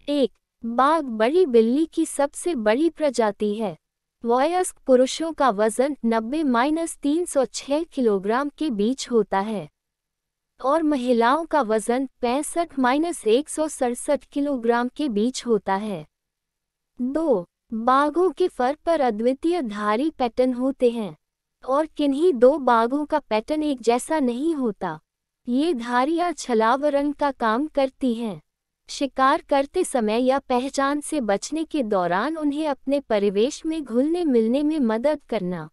एक, बाघ बड़ी बिल्ली की सबसे बड़ी प्रजाति है। वयस्क पुरुषों का वजन 90-306 किलोग्राम के बीच होता है और महिलाओं का वजन 65-167 किलोग्राम के बीच होता है। 2. बाघों के फर पर अद्वितीय धारी पैटर्न होते हैं और किन्हीं दो बाघों का पैटर्न एक जैसा नहीं होता। ये धारियां छलावरण का काम करती हैं। शिकार करते समय या पहचान से बचने के दौरान उन्हें अपने परिवेश में घुलने मिलने में मदद करना।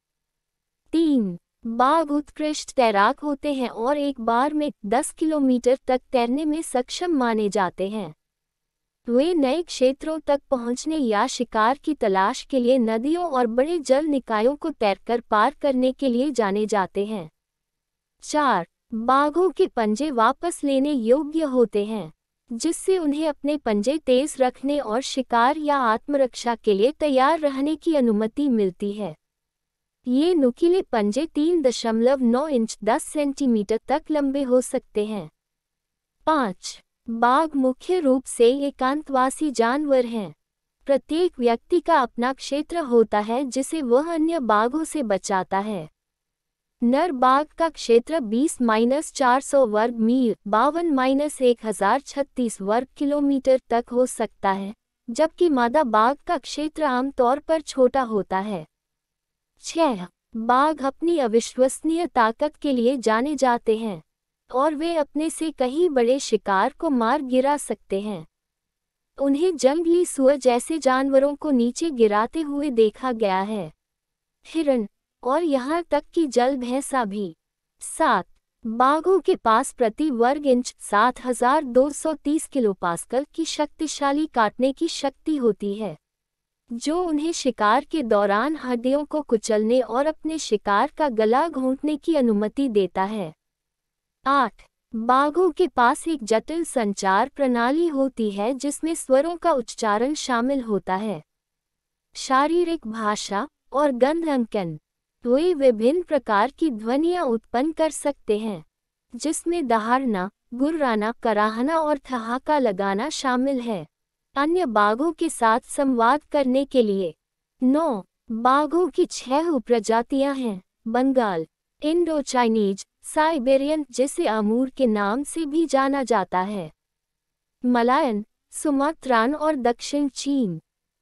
3. बाघ उत्कृष्ट तैराक होते हैं और एक बार में 10 किलोमीटर तक तैरने में सक्षम माने जाते हैं। वे नए क्षेत्रों तक पहुंचने या शिकार की तलाश के लिए नदियों और बड़े जल निकायों को तैरकर पार करने के लिए जाने जाते हैं। 4. बाघों के पंजे वापस लेने योग्य होते हैं, जिससे उन्हें अपने पंजे तेज रखने और शिकार या आत्मरक्षा के लिए तैयार रहने की अनुमति मिलती है। ये नुकीले पंजे 3.9 इंच 10 सेंटीमीटर तक लंबे हो सकते हैं। 5. बाघ मुख्य रूप से एकांतवासी जानवर हैं। प्रत्येक व्यक्ति का अपना क्षेत्र होता है जिसे वह अन्य बाघों से बचाता है। नर बाघ का क्षेत्र 20-400 वर्ग मील 52-1036 वर्ग किलोमीटर तक हो सकता है, जबकि मादा बाघ का क्षेत्र आमतौर पर छोटा होता है। 6. बाघ अपनी अविश्वसनीय ताकत के लिए जाने जाते हैं और वे अपने से कहीं बड़े शिकार को मार गिरा सकते हैं। उन्हें जंगली सुअर जैसे जानवरों को नीचे गिराते हुए देखा गया है। हिरण और यहाँ तक कि जल भैंसा भी। 7. बाघों के पास प्रति वर्ग इंच 7230 किलोपास्कल की शक्तिशाली काटने की शक्ति होती है, जो उन्हें शिकार के दौरान हड्डियों को कुचलने और अपने शिकार का गला घोंटने की अनुमति देता है। 8. बाघों के पास एक जटिल संचार प्रणाली होती है जिसमें स्वरों का उच्चारण शामिल होता है। शारीरिक भाषा और गंध अंकन। वे विभिन्न प्रकार की ध्वनियां उत्पन्न कर सकते हैं, जिसमें दहाड़ना, गुर्राना, कराहना और ठहाका लगाना शामिल है। अन्य बाघों के साथ संवाद करने के लिए। 9. बाघों की 6 उपप्रजातियां हैं। बंगाल, इंडो चाइनीज, साइबेरियन जिसे अमूर के नाम से भी जाना जाता है, मलायन, सुमात्रान और दक्षिण चीन।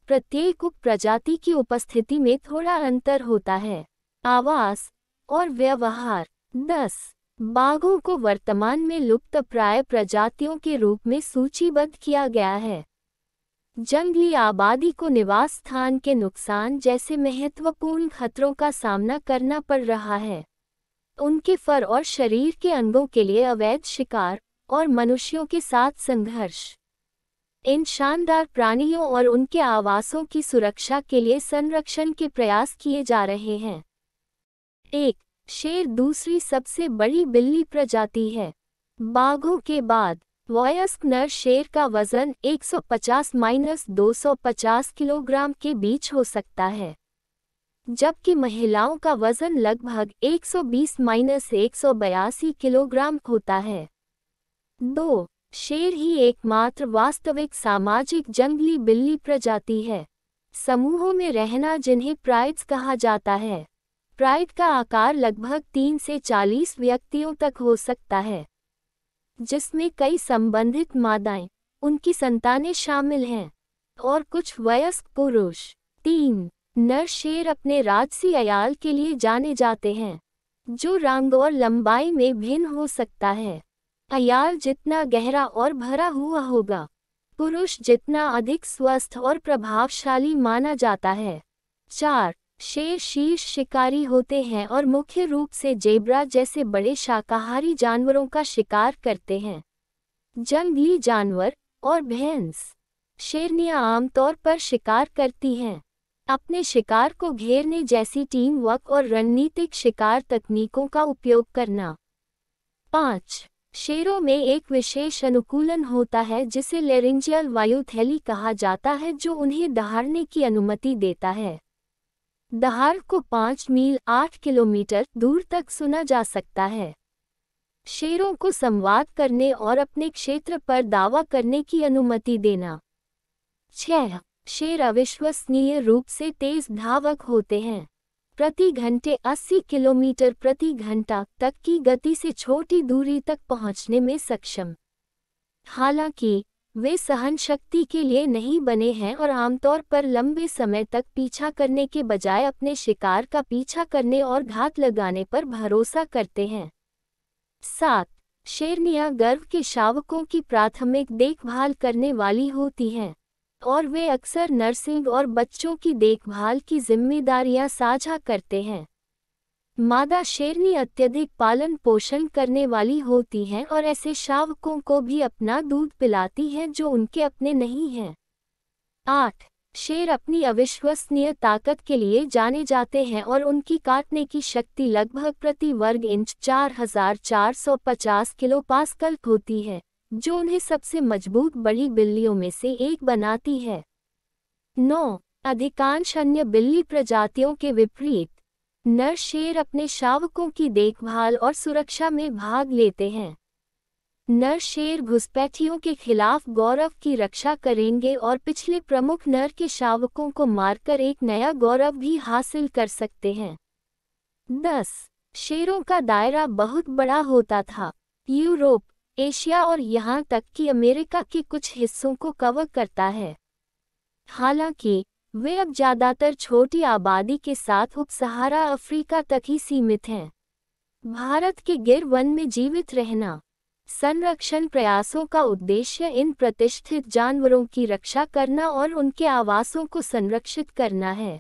प्रत्येक उपप्रजाति की उपस्थिति में थोड़ा अंतर होता है। आवास और व्यवहार। 10. बाघों को वर्तमान में लुप्तप्राय प्रजातियों के रूप में सूचीबद्ध किया गया है। जंगली आबादी को निवास स्थान के नुकसान जैसे महत्वपूर्ण खतरों का सामना करना पड़ रहा है। उनके फर और शरीर के अंगों के लिए अवैध शिकार और मनुष्यों के साथ संघर्ष। इन शानदार प्राणियों और उनके आवासों की सुरक्षा के लिए संरक्षण के प्रयास किए जा रहे हैं। 1. शेर दूसरी सबसे बड़ी बिल्ली प्रजाति है। बाघों के बाद वयस्क नर शेर का वजन 150-250 किलोग्राम के बीच हो सकता है, जबकि महिलाओं का वजन लगभग 120-182 किलोग्राम होता है। 2. शेर ही एकमात्र वास्तविक सामाजिक जंगली बिल्ली प्रजाति है। समूहों में रहना जिन्हें प्राइड्स कहा जाता है। प्राइड का आकार लगभग 3 से 40 व्यक्तियों तक हो सकता है, जिसमें कई संबंधित मादाएं, उनकी संतानें शामिल हैं और कुछ वयस्क पुरुष। 3. नर शेर अपने राजसी अयाल के लिए जाने जाते हैं, जो रंग और लंबाई में भिन्न हो सकता है। अयाल जितना गहरा और भरा हुआ होगा, पुरुष जितना अधिक स्वस्थ और प्रभावशाली माना जाता है। 4. शेर शीर्ष शिकारी होते हैं और मुख्य रूप से जेब्रा जैसे बड़े शाकाहारी जानवरों का शिकार करते हैं। जंगली जानवर और भैंस। शेरनियां आमतौर पर शिकार करती हैं। अपने शिकार को घेरने जैसी टीम वर्क और रणनीतिक शिकार तकनीकों का उपयोग करना। 5. शेरों में एक विशेष अनुकूलन होता है जिसे लेरिंजियल वायुथैली कहा जाता है, जो उन्हें दहाड़ने की अनुमति देता है। दहाड़ को 5 मील 8 किलोमीटर दूर तक सुना जा सकता है। शेरों को संवाद करने और अपने क्षेत्र पर दावा करने की अनुमति देना। 6. शेर अविश्वसनीय रूप से तेज धावक होते हैं। प्रति घंटे 80 किलोमीटर प्रति घंटा तक की गति से छोटी दूरी तक पहुंचने में सक्षम। हालांकि वे सहन शक्ति के लिए नहीं बने हैं और आमतौर पर लंबे समय तक पीछा करने के बजाय अपने शिकार का पीछा करने और घात लगाने पर भरोसा करते हैं। 7. शेरनियां गर्भ के शावकों की प्राथमिक देखभाल करने वाली होती हैं और वे अक्सर नर्सिंग और बच्चों की देखभाल की जिम्मेदारियां साझा करते हैं। मादा शेरनी अत्यधिक पालन पोषण करने वाली होती हैं और ऐसे शावकों को भी अपना दूध पिलाती हैं जो उनके अपने नहीं हैं। 8. शेर अपनी अविश्वसनीय ताकत के लिए जाने जाते हैं और उनकी काटने की शक्ति लगभग प्रति वर्ग इंच 4450 किलोपास्कल होती है, जो उन्हें सबसे मजबूत बड़ी बिल्लियों में से एक बनाती है। 9. अधिकांश अन्य बिल्ली प्रजातियों के विपरीत नर शेर अपने शावकों की देखभाल और सुरक्षा में भाग लेते हैं। नर शेर घुसपैठियों के खिलाफ गौरव की रक्षा करेंगे और पिछले प्रमुख नर के शावकों को मारकर एक नया गौरव भी हासिल कर सकते हैं। 10. शेरों का दायरा बहुत बड़ा होता था। यूरोप, एशिया और यहाँ तक कि अमेरिका के कुछ हिस्सों को कवर करता है। हालांकि वे अब ज़्यादातर छोटी आबादी के साथ उप-सहारा अफ्रीका तक ही सीमित हैं। भारत के गिर वन में जीवित रहना। संरक्षण प्रयासों का उद्देश्य इन प्रतिष्ठित जानवरों की रक्षा करना और उनके आवासों को संरक्षित करना है।